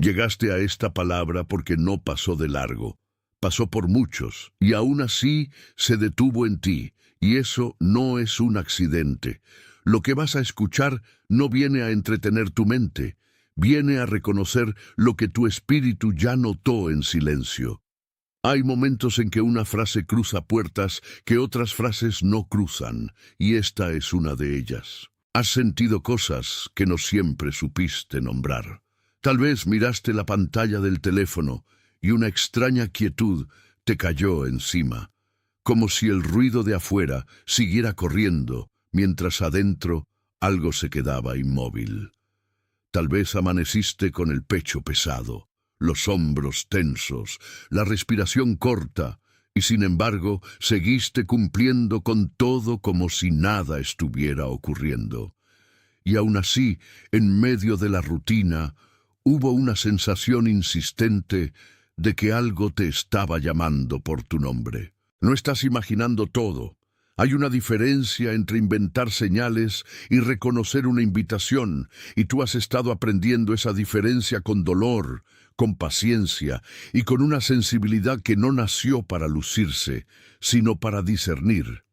Llegaste a esta palabra porque no pasó de largo. Pasó por muchos, y aún así se detuvo en ti, y eso no es un accidente. Lo que vas a escuchar no viene a entretener tu mente, viene a reconocer lo que tu espíritu ya notó en silencio. Hay momentos en que una frase cruza puertas que otras frases no cruzan, y esta es una de ellas. Has sentido cosas que no siempre supiste nombrar. Tal vez miraste la pantalla del teléfono y una extraña quietud te cayó encima, como si el ruido de afuera siguiera corriendo, mientras adentro algo se quedaba inmóvil. Tal vez amaneciste con el pecho pesado, los hombros tensos, la respiración corta, y sin embargo seguiste cumpliendo con todo como si nada estuviera ocurriendo. Y aún así, en medio de la rutina, hubo una sensación insistente de que algo te estaba llamando por tu nombre. No estás imaginando todo. Hay una diferencia entre inventar señales y reconocer una invitación, y tú has estado aprendiendo esa diferencia con dolor, con paciencia y con una sensibilidad que no nació para lucirse, sino para discernir.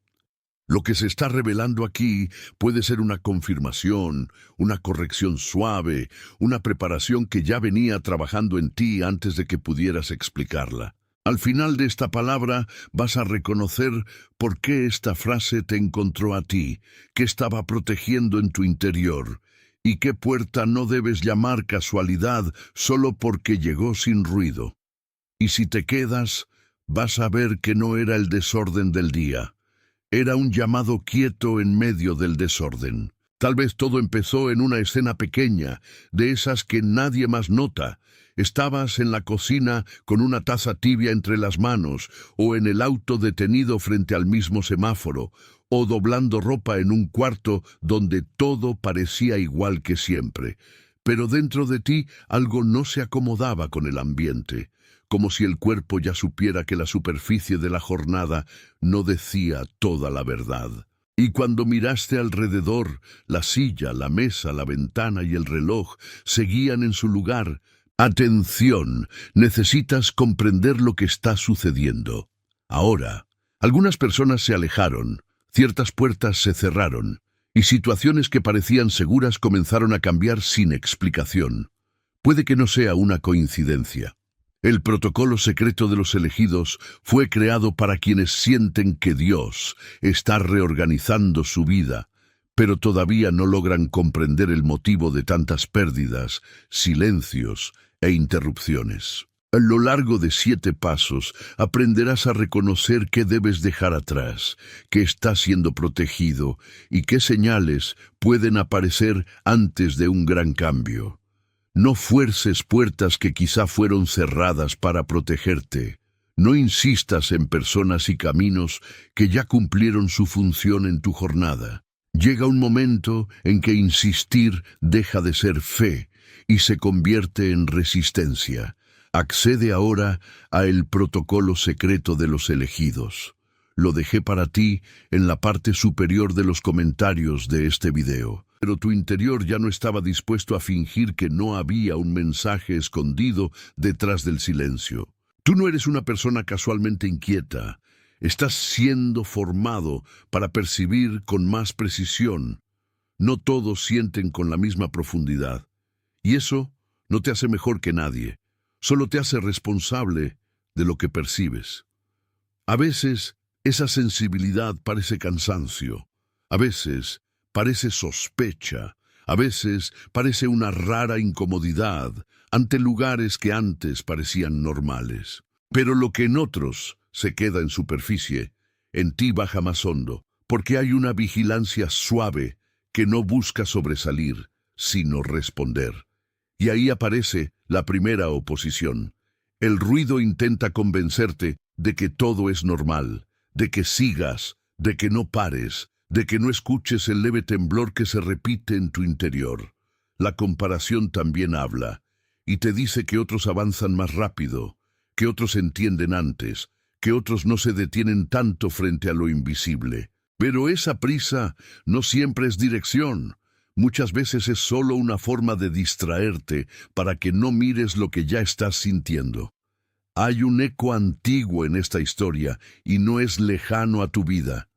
Lo que se está revelando aquí puede ser una confirmación, una corrección suave, una preparación que ya venía trabajando en ti antes de que pudieras explicarla. Al final de esta palabra vas a reconocer por qué esta frase te encontró a ti, qué estaba protegiendo en tu interior, y qué puerta no debes llamar casualidad solo porque llegó sin ruido. Y si te quedas, vas a ver que no era el desorden del día. Era un llamado quieto en medio del desorden. Tal vez todo empezó en una escena pequeña, de esas que nadie más nota. Estabas en la cocina con una taza tibia entre las manos, o en el auto detenido frente al mismo semáforo, o doblando ropa en un cuarto donde todo parecía igual que siempre. Pero dentro de ti algo no se acomodaba con el ambiente, como si el cuerpo ya supiera que la superficie de la jornada no decía toda la verdad. Y cuando miraste alrededor, la silla, la mesa, la ventana y el reloj seguían en su lugar. Atención, necesitas comprender lo que está sucediendo. Ahora, algunas personas se alejaron, ciertas puertas se cerraron, y situaciones que parecían seguras comenzaron a cambiar sin explicación. Puede que no sea una coincidencia. El protocolo secreto de los elegidos fue creado para quienes sienten que Dios está reorganizando su vida, pero todavía no logran comprender el motivo de tantas pérdidas, silencios e interrupciones. A lo largo de 7 pasos aprenderás a reconocer qué debes dejar atrás, qué está siendo protegido y qué señales pueden aparecer antes de un gran cambio. No fuerces puertas que quizá fueron cerradas para protegerte. No insistas en personas y caminos que ya cumplieron su función en tu jornada. Llega un momento en que insistir deja de ser fe y se convierte en resistencia. Accede ahora a el protocolo secreto de los elegidos. Lo dejé para ti en la parte superior de los comentarios de este video. Pero tu interior ya no estaba dispuesto a fingir que no había un mensaje escondido detrás del silencio. Tú no eres una persona casualmente inquieta. Estás siendo formado para percibir con más precisión. No todos sienten con la misma profundidad. Y eso no te hace mejor que nadie. Solo te hace responsable de lo que percibes. A veces, esa sensibilidad parece cansancio. A veces, parece sospecha, a veces parece una rara incomodidad ante lugares que antes parecían normales. Pero lo que en otros se queda en superficie, en ti baja más hondo, porque hay una vigilancia suave que no busca sobresalir, sino responder. Y ahí aparece la primera oposición. El ruido intenta convencerte de que todo es normal, de que sigas, de que no pares, de que no escuches el leve temblor que se repite en tu interior. La comparación también habla, y te dice que otros avanzan más rápido, que otros entienden antes, que otros no se detienen tanto frente a lo invisible. Pero esa prisa no siempre es dirección. Muchas veces es solo una forma de distraerte para que no mires lo que ya estás sintiendo. Hay un eco antiguo en esta historia y no es lejano a tu vida.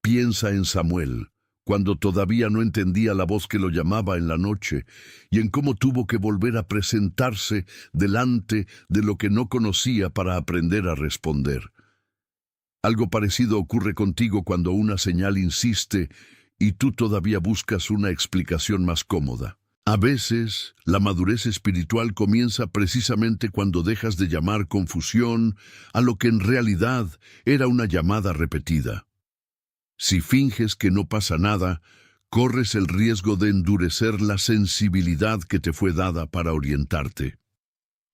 Piensa en Samuel, cuando todavía no entendía la voz que lo llamaba en la noche, y en cómo tuvo que volver a presentarse delante de lo que no conocía para aprender a responder. Algo parecido ocurre contigo cuando una señal insiste y tú todavía buscas una explicación más cómoda. A veces, la madurez espiritual comienza precisamente cuando dejas de llamar confusión a lo que en realidad era una llamada repetida. Si finges que no pasa nada, corres el riesgo de endurecer la sensibilidad que te fue dada para orientarte.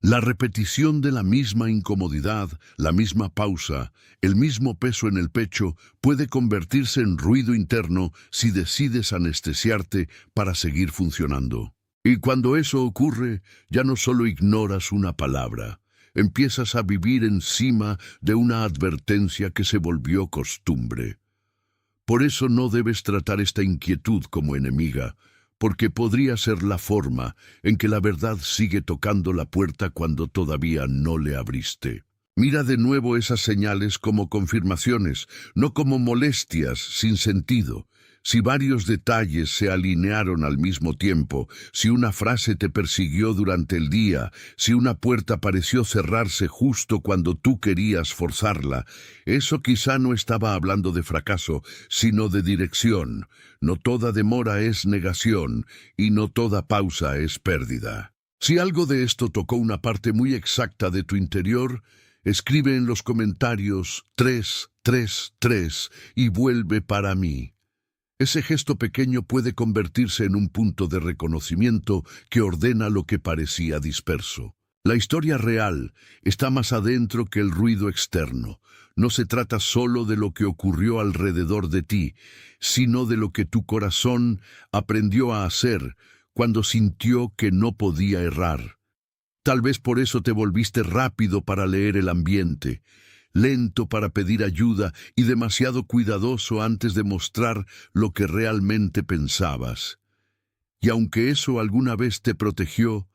La repetición de la misma incomodidad, la misma pausa, el mismo peso en el pecho puede convertirse en ruido interno si decides anestesiarte para seguir funcionando. Y cuando eso ocurre, ya no solo ignoras una palabra, empiezas a vivir encima de una advertencia que se volvió costumbre. Por eso no debes tratar esta inquietud como enemiga, porque podría ser la forma en que la verdad sigue tocando la puerta cuando todavía no le abriste. Mira de nuevo esas señales como confirmaciones, no como molestias sin sentido. Si varios detalles se alinearon al mismo tiempo, si una frase te persiguió durante el día, si una puerta pareció cerrarse justo cuando tú querías forzarla, eso quizá no estaba hablando de fracaso, sino de dirección. No toda demora es negación y no toda pausa es pérdida. Si algo de esto tocó una parte muy exacta de tu interior, escribe en los comentarios 333 y vuelve para mí. Ese gesto pequeño puede convertirse en un punto de reconocimiento que ordena lo que parecía disperso. La historia real está más adentro que el ruido externo. No se trata solo de lo que ocurrió alrededor de ti, sino de lo que tu corazón aprendió a hacer cuando sintió que no podía errar. Tal vez por eso te volviste rápido para leer el ambiente, lento para pedir ayuda y demasiado cuidadoso antes de mostrar lo que realmente pensabas. Y aunque eso alguna vez te protegió,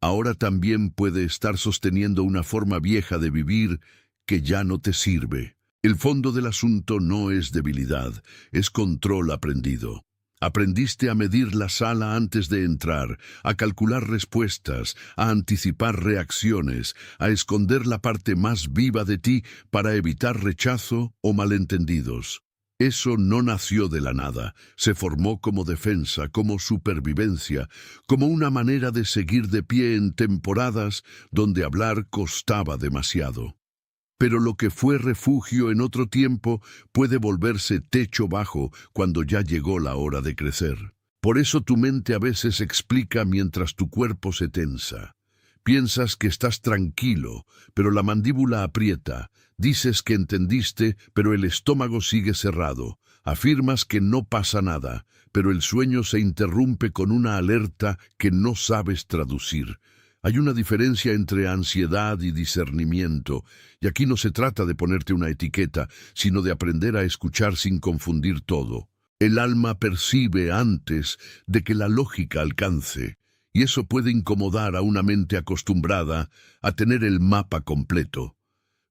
ahora también puede estar sosteniendo una forma vieja de vivir que ya no te sirve. El fondo del asunto no es debilidad, es control aprendido. Aprendiste a medir la sala antes de entrar, a calcular respuestas, a anticipar reacciones, a esconder la parte más viva de ti para evitar rechazo o malentendidos. Eso no nació de la nada, se formó como defensa, como supervivencia, como una manera de seguir de pie en temporadas donde hablar costaba demasiado. Pero lo que fue refugio en otro tiempo puede volverse techo bajo cuando ya llegó la hora de crecer. Por eso tu mente a veces explica mientras tu cuerpo se tensa. Piensas que estás tranquilo, pero la mandíbula aprieta. Dices que entendiste, pero el estómago sigue cerrado. Afirmas que no pasa nada, pero el sueño se interrumpe con una alerta que no sabes traducir. Hay una diferencia entre ansiedad y discernimiento, y aquí no se trata de ponerte una etiqueta, sino de aprender a escuchar sin confundir todo. El alma percibe antes de que la lógica alcance, y eso puede incomodar a una mente acostumbrada a tener el mapa completo.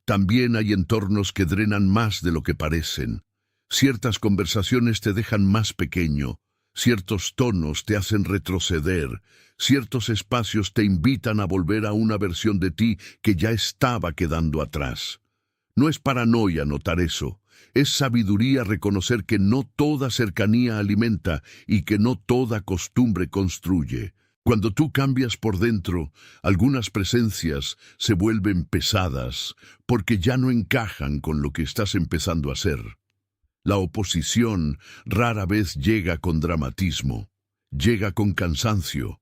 También hay entornos que drenan más de lo que parecen. Ciertas conversaciones te dejan más pequeño, ciertos tonos te hacen retroceder, ciertos espacios te invitan a volver a una versión de ti que ya estaba quedando atrás. No es paranoia notar eso, es sabiduría reconocer que no toda cercanía alimenta y que no toda costumbre construye. Cuando tú cambias por dentro, algunas presencias se vuelven pesadas porque ya no encajan con lo que estás empezando a hacer. La oposición rara vez llega con dramatismo, llega con cansancio,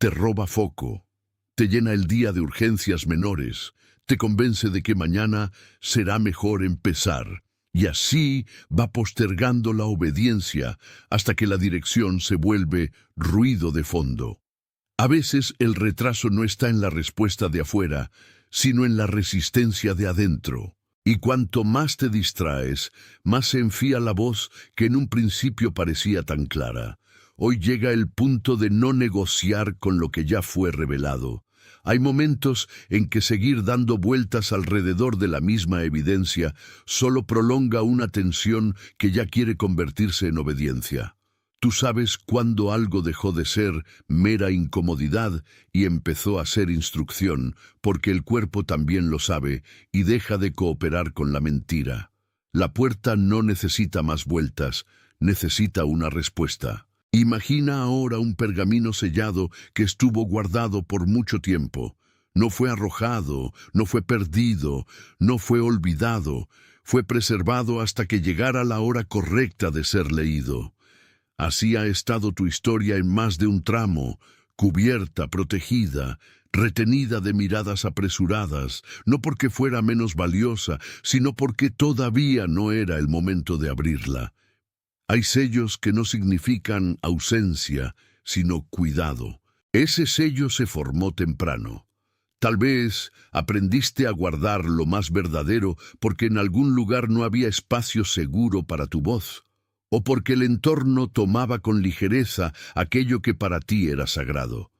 te roba foco, te llena el día de urgencias menores, te convence de que mañana será mejor empezar, y así va postergando la obediencia hasta que la dirección se vuelve ruido de fondo. A veces el retraso no está en la respuesta de afuera, sino en la resistencia de adentro. Y cuanto más te distraes, más se enfía la voz que en un principio parecía tan clara. Hoy llega el punto de no negociar con lo que ya fue revelado. Hay momentos en que seguir dando vueltas alrededor de la misma evidencia solo prolonga una tensión que ya quiere convertirse en obediencia. Tú sabes cuándo algo dejó de ser mera incomodidad y empezó a ser instrucción, porque el cuerpo también lo sabe y deja de cooperar con la mentira. La puerta no necesita más vueltas, necesita una respuesta. Imagina ahora un pergamino sellado que estuvo guardado por mucho tiempo. No fue arrojado, no fue perdido, no fue olvidado, fue preservado hasta que llegara la hora correcta de ser leído. Así ha estado tu historia en más de un tramo, cubierta, protegida, retenida de miradas apresuradas, no porque fuera menos valiosa, sino porque todavía no era el momento de abrirla. Hay sellos que no significan ausencia, sino cuidado. Ese sello se formó temprano. Tal vez aprendiste a guardar lo más verdadero porque en algún lugar no había espacio seguro para tu voz, o porque el entorno tomaba con ligereza aquello que para ti era sagrado.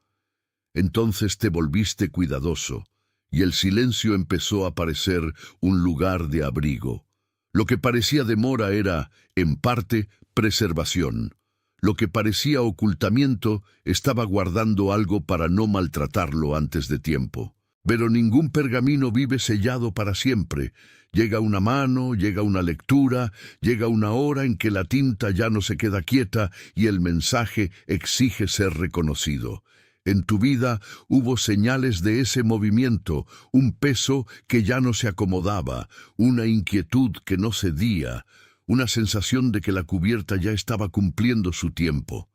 Entonces te volviste cuidadoso, y el silencio empezó a parecer un lugar de abrigo. Lo que parecía demora era, en parte, preservación. Lo que parecía ocultamiento estaba guardando algo para no maltratarlo antes de tiempo. Pero ningún pergamino vive sellado para siempre. Llega una mano, llega una lectura, llega una hora en que la tinta ya no se queda quieta y el mensaje exige ser reconocido. En tu vida hubo señales de ese movimiento, un peso que ya no se acomodaba, una inquietud que no cedía, una sensación de que la cubierta ya estaba cumpliendo su tiempo.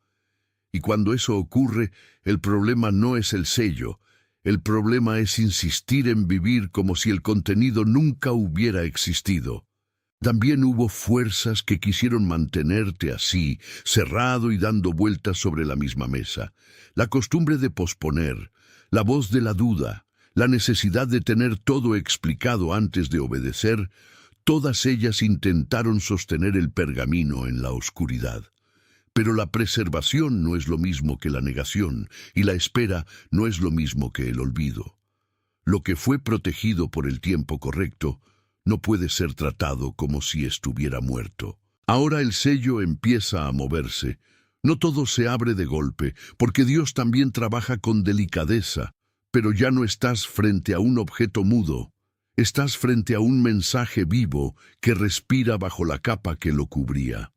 Y cuando eso ocurre, el problema no es el sello, el problema es insistir en vivir como si el contenido nunca hubiera existido. También hubo fuerzas que quisieron mantenerte así, cerrado y dando vueltas sobre la misma mesa. La costumbre de posponer, la voz de la duda, la necesidad de tener todo explicado antes de obedecer, todas ellas intentaron sostener el pergamino en la oscuridad. Pero la preservación no es lo mismo que la negación, y la espera no es lo mismo que el olvido. Lo que fue protegido por el tiempo correcto no puede ser tratado como si estuviera muerto. Ahora el sello empieza a moverse. No todo se abre de golpe, porque Dios también trabaja con delicadeza, pero ya no estás frente a un objeto mudo. Estás frente a un mensaje vivo que respira bajo la capa que lo cubría.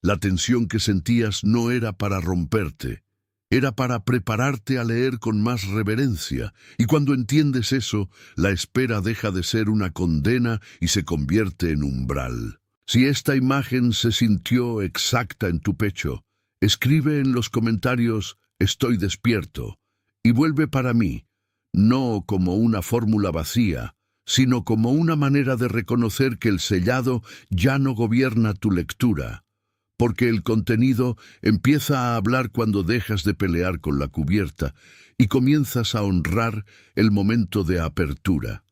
La tensión que sentías no era para romperte, era para prepararte a leer con más reverencia, y cuando entiendes eso, la espera deja de ser una condena y se convierte en umbral. Si esta imagen se sintió exacta en tu pecho, escribe en los comentarios «Estoy despierto» y vuelve para mí, no como una fórmula vacía, sino como una manera de reconocer que el sellado ya no gobierna tu lectura, porque el contenido empieza a hablar cuando dejas de pelear con la cubierta y comienzas a honrar el momento de apertura.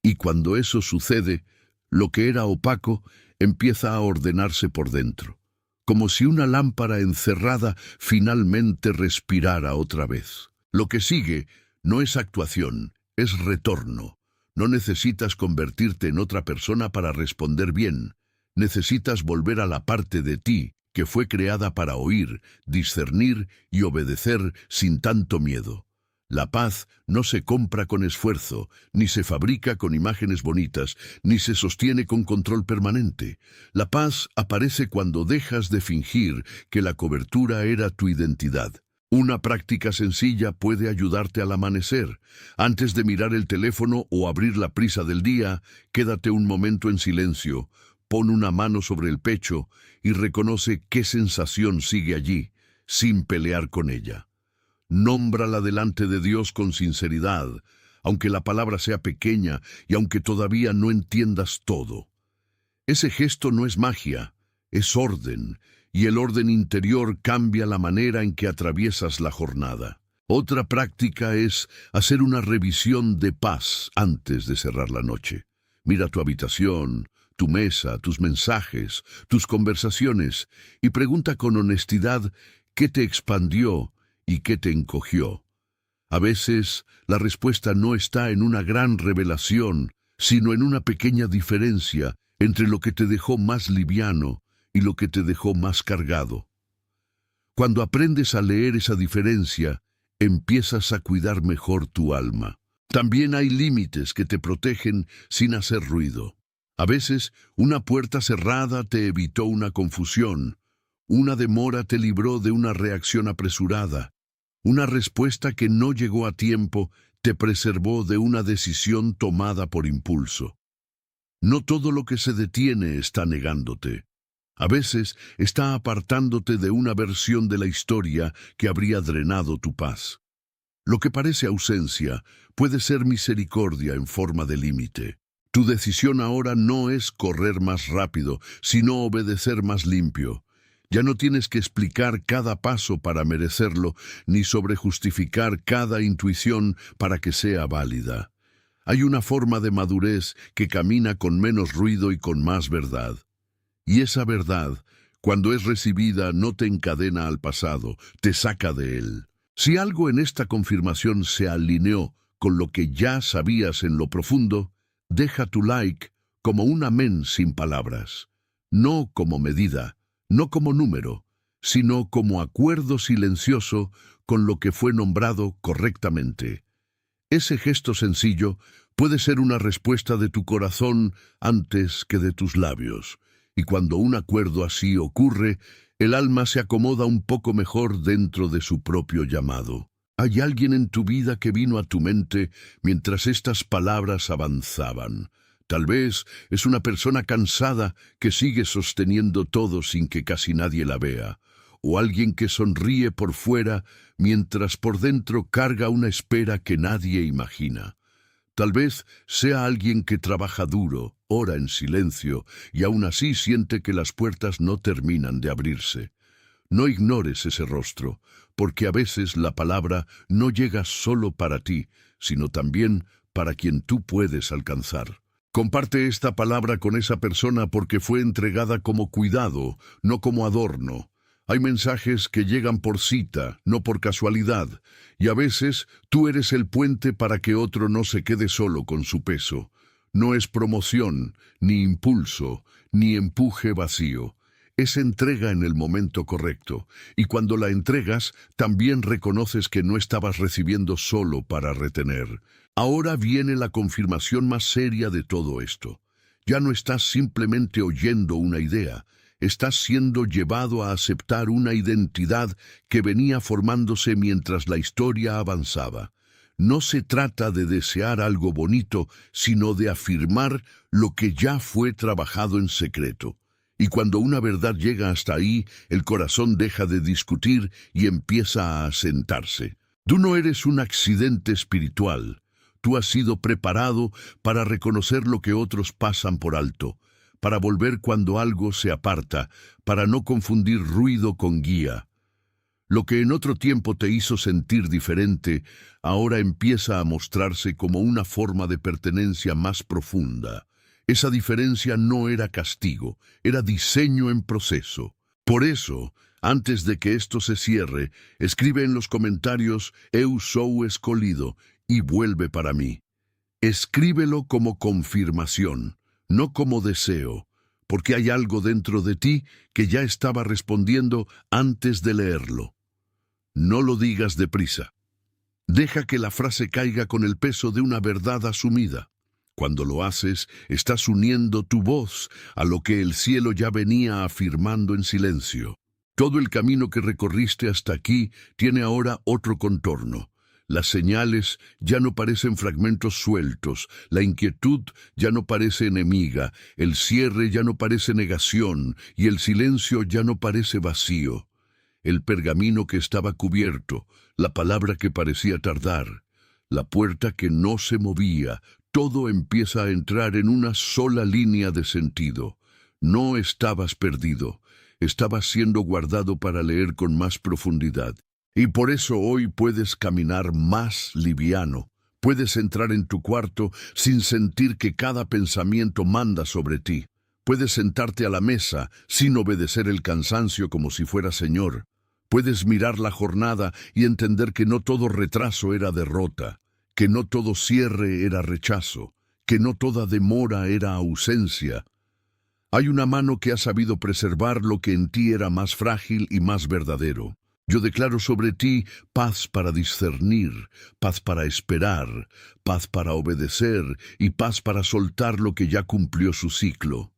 Y cuando eso sucede, lo que era opaco empieza a ordenarse por dentro, como si una lámpara encerrada finalmente respirara otra vez. Lo que sigue no es actuación, es retorno. No necesitas convertirte en otra persona para responder bien. Necesitas volver a la parte de ti que fue creada para oír, discernir y obedecer sin tanto miedo. La paz no se compra con esfuerzo, ni se fabrica con imágenes bonitas, ni se sostiene con control permanente. La paz aparece cuando dejas de fingir que la cobertura era tu identidad. Una práctica sencilla puede ayudarte al amanecer. Antes de mirar el teléfono o abrir la prisa del día, quédate un momento en silencio, pon una mano sobre el pecho y reconoce qué sensación sigue allí, sin pelear con ella. Nómbrala delante de Dios con sinceridad, aunque la palabra sea pequeña y aunque todavía no entiendas todo. Ese gesto no es magia, es orden, y el orden interior cambia la manera en que atraviesas la jornada. Otra práctica es hacer una revisión de paz antes de cerrar la noche. Mira tu habitación, tu mesa, tus mensajes, tus conversaciones, y pregunta con honestidad ¿Qué te expandió y qué te encogió? A veces la respuesta no está en una gran revelación, sino en una pequeña diferencia entre lo que te dejó más liviano y lo que te dejó más cargado. Cuando aprendes a leer esa diferencia, empiezas a cuidar mejor tu alma. También hay límites que te protegen sin hacer ruido. A veces, una puerta cerrada te evitó una confusión, una demora te libró de una reacción apresurada, una respuesta que no llegó a tiempo te preservó de una decisión tomada por impulso. No todo lo que se detiene está negándote. A veces está apartándote de una versión de la historia que habría drenado tu paz. Lo que parece ausencia puede ser misericordia en forma de límite. Tu decisión ahora no es correr más rápido, sino obedecer más limpio. Ya no tienes que explicar cada paso para merecerlo, ni sobrejustificar cada intuición para que sea válida. Hay una forma de madurez que camina con menos ruido y con más verdad. Y esa verdad, cuando es recibida, no te encadena al pasado, te saca de él. Si algo en esta confirmación se alineó con lo que ya sabías en lo profundo, deja tu like como un amén sin palabras, no como medida, no como número, sino como acuerdo silencioso con lo que fue nombrado correctamente. Ese gesto sencillo puede ser una respuesta de tu corazón antes que de tus labios, y cuando un acuerdo así ocurre, el alma se acomoda un poco mejor dentro de su propio llamado. ¿Hay alguien en tu vida que vino a tu mente mientras estas palabras avanzaban? Tal vez es una persona cansada que sigue sosteniendo todo sin que casi nadie la vea, o alguien que sonríe por fuera mientras por dentro carga una espera que nadie imagina. Tal vez sea alguien que trabaja duro, ora en silencio y aún así siente que las puertas no terminan de abrirse. No ignores ese rostro, porque a veces la palabra no llega solo para ti, sino también para quien tú puedes alcanzar. Comparte esta palabra con esa persona porque fue entregada como cuidado, no como adorno. Hay mensajes que llegan por cita, no por casualidad, y a veces tú eres el puente para que otro no se quede solo con su peso. No es promoción, ni impulso, ni empuje vacío. Es entrega en el momento correcto, y cuando la entregas, también reconoces que no estabas recibiendo solo para retener. Ahora viene la confirmación más seria de todo esto. Ya no estás simplemente oyendo una idea, estás siendo llevado a aceptar una identidad que venía formándose mientras la historia avanzaba. No se trata de desear algo bonito, sino de afirmar lo que ya fue trabajado en secreto. Y cuando una verdad llega hasta ahí, el corazón deja de discutir y empieza a asentarse. Tú no eres un accidente espiritual. Tú has sido preparado para reconocer lo que otros pasan por alto, para volver cuando algo se aparta, para no confundir ruido con guía. Lo que en otro tiempo te hizo sentir diferente, ahora empieza a mostrarse como una forma de pertenencia más profunda. Esa diferencia no era castigo, era diseño en proceso. Por eso, antes de que esto se cierre, escribe en los comentarios «Eu sou escolhido» y vuelve para mí. Escríbelo como confirmación, no como deseo, porque hay algo dentro de ti que ya estaba respondiendo antes de leerlo. No lo digas deprisa. Deja que la frase caiga con el peso de una verdad asumida. Cuando lo haces, estás uniendo tu voz a lo que el cielo ya venía afirmando en silencio. Todo el camino que recorriste hasta aquí tiene ahora otro contorno. Las señales ya no parecen fragmentos sueltos, la inquietud ya no parece enemiga, el cierre ya no parece negación y el silencio ya no parece vacío. El pergamino que estaba cubierto, la palabra que parecía tardar, la puerta que no se movía, todo empieza a entrar en una sola línea de sentido. No estabas perdido, estabas siendo guardado para leer con más profundidad. Y por eso hoy puedes caminar más liviano. Puedes entrar en tu cuarto sin sentir que cada pensamiento manda sobre ti. Puedes sentarte a la mesa sin obedecer el cansancio como si fuera señor. Puedes mirar la jornada y entender que no todo retraso era derrota, que no todo cierre era rechazo, que no toda demora era ausencia. Hay una mano que ha sabido preservar lo que en ti era más frágil y más verdadero. Yo declaro sobre ti paz para discernir, paz para esperar, paz para obedecer y paz para soltar lo que ya cumplió su ciclo.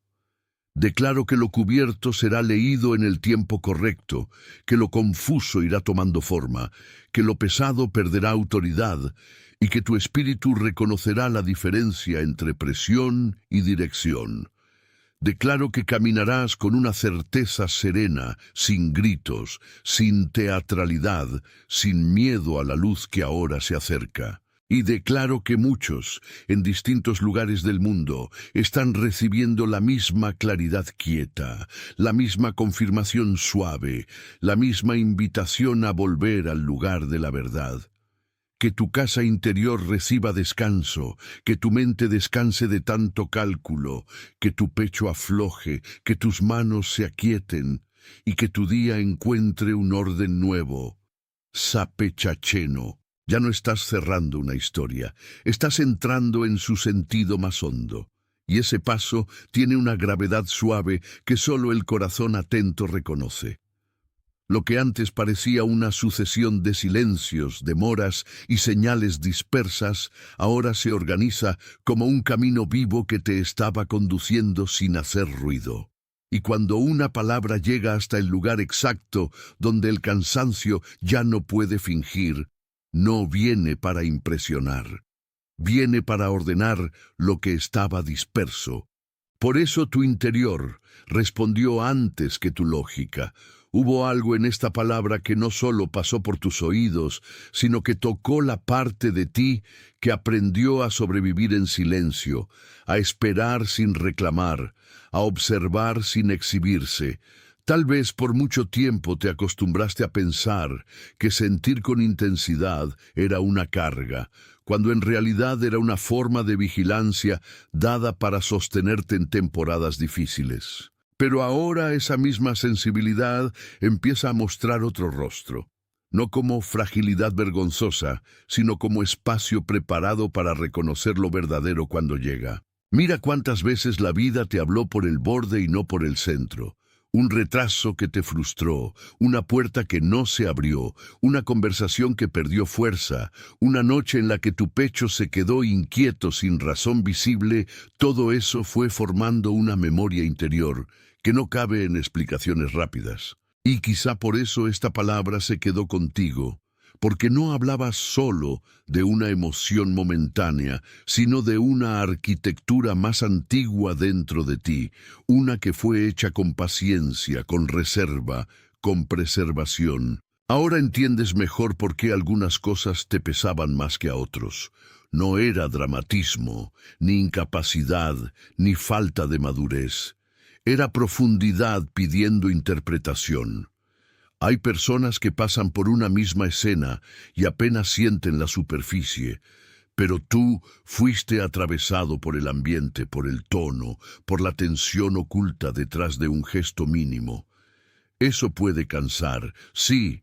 Declaro que lo cubierto será leído en el tiempo correcto, que lo confuso irá tomando forma, que lo pesado perderá autoridad y que tu espíritu reconocerá la diferencia entre presión y dirección. Declaro que caminarás con una certeza serena, sin gritos, sin teatralidad, sin miedo a la luz que ahora se acerca. Y declaro que muchos, en distintos lugares del mundo, están recibiendo la misma claridad quieta, la misma confirmación suave, la misma invitación a volver al lugar de la verdad. Que tu casa interior reciba descanso, que tu mente descanse de tanto cálculo, que tu pecho afloje, que tus manos se aquieten y que tu día encuentre un orden nuevo. Sapechacheno. Ya no estás cerrando una historia, estás entrando en su sentido más hondo. Y ese paso tiene una gravedad suave que solo el corazón atento reconoce. Lo que antes parecía una sucesión de silencios, demoras y señales dispersas, ahora se organiza como un camino vivo que te estaba conduciendo sin hacer ruido. Y cuando una palabra llega hasta el lugar exacto donde el cansancio ya no puede fingir, no viene para impresionar, viene para ordenar lo que estaba disperso. Por eso tu interior respondió antes que tu lógica. Hubo algo en esta palabra que no solo pasó por tus oídos, sino que tocó la parte de ti que aprendió a sobrevivir en silencio, a esperar sin reclamar, a observar sin exhibirse. Tal vez por mucho tiempo te acostumbraste a pensar que sentir con intensidad era una carga, cuando en realidad era una forma de vigilancia dada para sostenerte en temporadas difíciles. Pero ahora esa misma sensibilidad empieza a mostrar otro rostro, no como fragilidad vergonzosa, sino como espacio preparado para reconocer lo verdadero cuando llega. Mira cuántas veces la vida te habló por el borde y no por el centro. Un retraso que te frustró, una puerta que no se abrió, una conversación que perdió fuerza, una noche en la que tu pecho se quedó inquieto sin razón visible. Todo eso fue formando una memoria interior que no cabe en explicaciones rápidas. Y quizá por eso esta palabra se quedó contigo, porque no hablabas solo de una emoción momentánea, sino de una arquitectura más antigua dentro de ti, una que fue hecha con paciencia, con reserva, con preservación. Ahora entiendes mejor por qué algunas cosas te pesaban más que a otros. No era dramatismo, ni incapacidad, ni falta de madurez. Era profundidad pidiendo interpretación. Hay personas que pasan por una misma escena y apenas sienten la superficie, pero tú fuiste atravesado por el ambiente, por el tono, por la tensión oculta detrás de un gesto mínimo. Eso puede cansar, sí,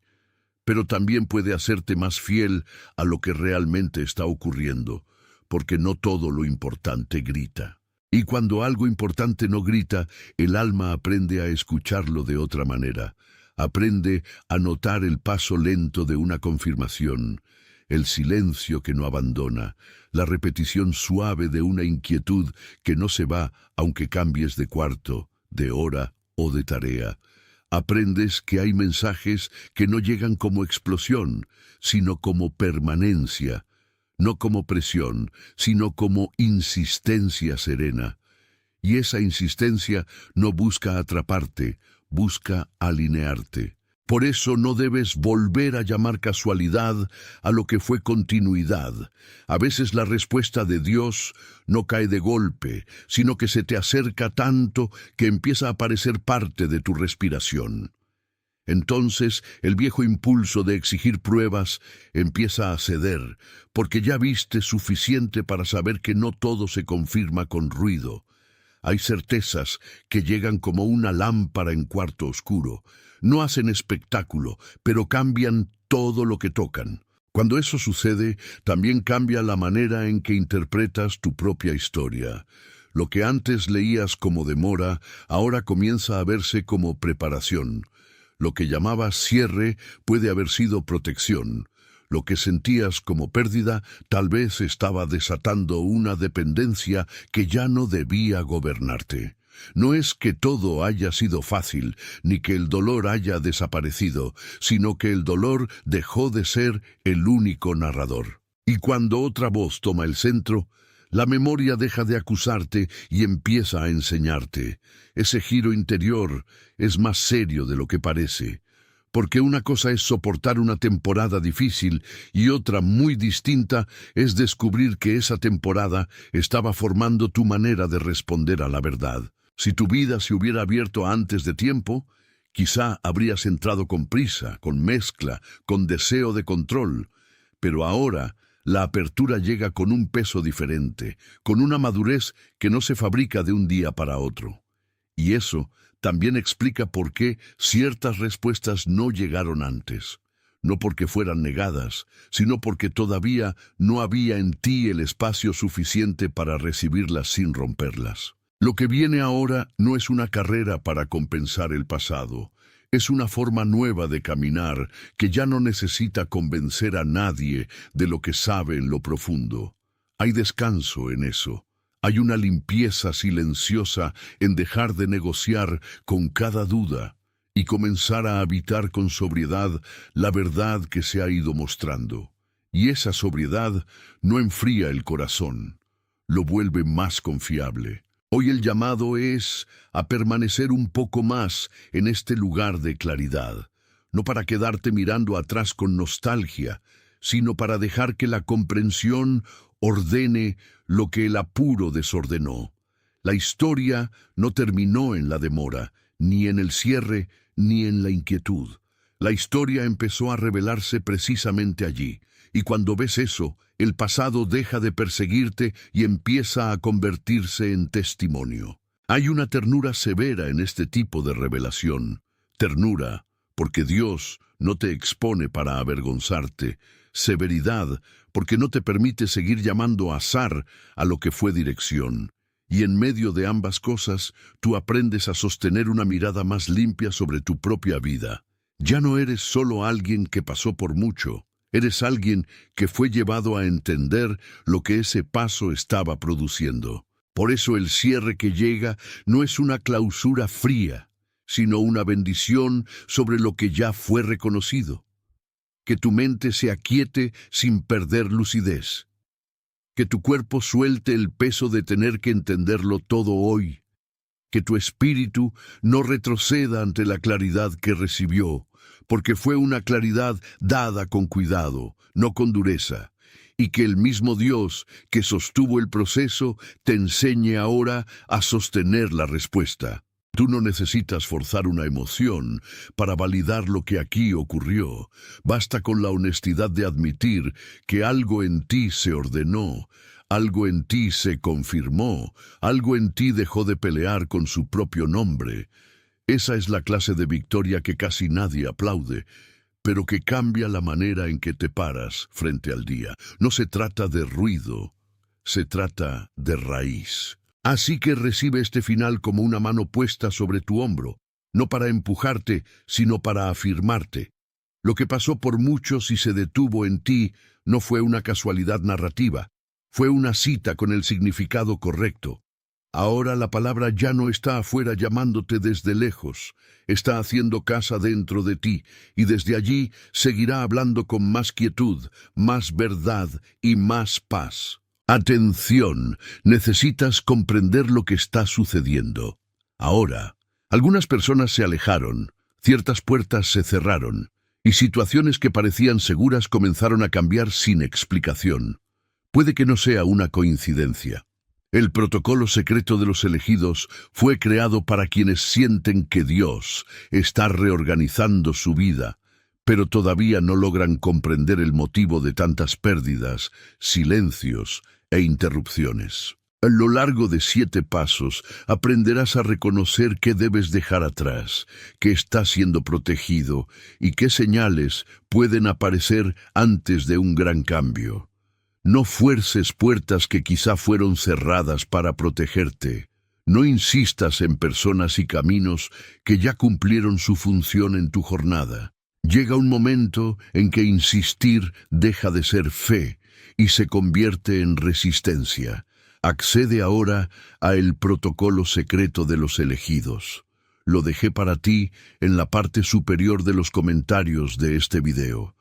pero también puede hacerte más fiel a lo que realmente está ocurriendo, porque no todo lo importante grita. Y cuando algo importante no grita, el alma aprende a escucharlo de otra manera. Aprende a notar el paso lento de una confirmación, el silencio que no abandona, la repetición suave de una inquietud que no se va aunque cambies de cuarto, de hora o de tarea. Aprendes que hay mensajes que no llegan como explosión, sino como permanencia, no como presión, sino como insistencia serena. Y esa insistencia no busca atraparte, busca alinearte. Por eso no debes volver a llamar casualidad a lo que fue continuidad. A veces la respuesta de Dios no cae de golpe, sino que se te acerca tanto que empieza a parecer parte de tu respiración. Entonces el viejo impulso de exigir pruebas empieza a ceder, porque ya viste suficiente para saber que no todo se confirma con ruido. Hay certezas que llegan como una lámpara en cuarto oscuro. No hacen espectáculo, pero cambian todo lo que tocan. Cuando eso sucede, también cambia la manera en que interpretas tu propia historia. Lo que antes leías como demora, ahora comienza a verse como preparación. Lo que llamabas cierre puede haber sido protección. Lo que sentías como pérdida tal vez estaba desatando una dependencia que ya no debía gobernarte. No es que todo haya sido fácil, ni que el dolor haya desaparecido, sino que el dolor dejó de ser el único narrador. Y cuando otra voz toma el centro, la memoria deja de acusarte y empieza a enseñarte. Ese giro interior es más serio de lo que parece. Porque una cosa es soportar una temporada difícil y otra muy distinta es descubrir que esa temporada estaba formando tu manera de responder a la verdad. Si tu vida se hubiera abierto antes de tiempo, quizá habrías entrado con prisa, con mezcla, con deseo de control. Pero ahora la apertura llega con un peso diferente, con una madurez que no se fabrica de un día para otro. Y eso también explica por qué ciertas respuestas no llegaron antes. No porque fueran negadas, sino porque todavía no había en ti el espacio suficiente para recibirlas sin romperlas. Lo que viene ahora no es una carrera para compensar el pasado. Es una forma nueva de caminar que ya no necesita convencer a nadie de lo que sabe en lo profundo. Hay descanso en eso. Hay una limpieza silenciosa en dejar de negociar con cada duda y comenzar a habitar con sobriedad la verdad que se ha ido mostrando. Y esa sobriedad no enfría el corazón, lo vuelve más confiable. Hoy el llamado es a permanecer un poco más en este lugar de claridad, no para quedarte mirando atrás con nostalgia, sino para dejar que la comprensión ordene lo que el apuro desordenó. La historia no terminó en la demora, ni en el cierre, ni en la inquietud. La historia empezó a revelarse precisamente allí, y cuando ves eso, el pasado deja de perseguirte y empieza a convertirse en testimonio. Hay una ternura severa en este tipo de revelación. Ternura, porque Dios no te expone para avergonzarte. Severidad, porque no te permite seguir llamando azar a lo que fue dirección. Y en medio de ambas cosas, tú aprendes a sostener una mirada más limpia sobre tu propia vida. Ya no eres solo alguien que pasó por mucho. Eres alguien que fue llevado a entender lo que ese paso estaba produciendo. Por eso el cierre que llega no es una clausura fría, sino una bendición sobre lo que ya fue reconocido. Que tu mente se aquiete sin perder lucidez. Que tu cuerpo suelte el peso de tener que entenderlo todo hoy. Que tu espíritu no retroceda ante la claridad que recibió, porque fue una claridad dada con cuidado, no con dureza. Y que el mismo Dios que sostuvo el proceso te enseñe ahora a sostener la respuesta. Tú no necesitas forzar una emoción para validar lo que aquí ocurrió. Basta con la honestidad de admitir que algo en ti se ordenó, algo en ti se confirmó, algo en ti dejó de pelear con su propio nombre. Esa es la clase de victoria que casi nadie aplaude, pero que cambia la manera en que te paras frente al día. No se trata de ruido, se trata de raíz. Así que recibe este final como una mano puesta sobre tu hombro, no para empujarte, sino para afirmarte. Lo que pasó por muchos y se detuvo en ti no fue una casualidad narrativa, fue una cita con el significado correcto. Ahora la palabra ya no está afuera llamándote desde lejos, está haciendo casa dentro de ti, y desde allí seguirá hablando con más quietud, más verdad y más paz. Atención, necesitas comprender lo que está sucediendo. Ahora, algunas personas se alejaron, ciertas puertas se cerraron, y situaciones que parecían seguras comenzaron a cambiar sin explicación. Puede que no sea una coincidencia. El protocolo secreto de los elegidos fue creado para quienes sienten que Dios está reorganizando su vida, pero todavía no logran comprender el motivo de tantas pérdidas, silencios e interrupciones. A lo largo de 7 pasos aprenderás a reconocer qué debes dejar atrás, qué está siendo protegido y qué señales pueden aparecer antes de un gran cambio. No fuerces puertas que quizá fueron cerradas para protegerte. No insistas en personas y caminos que ya cumplieron su función en tu jornada. Llega un momento en que insistir deja de ser fe y se convierte en resistencia. Accede ahora a el protocolo secreto de los elegidos. Lo dejé para ti en la parte superior de los comentarios de este video.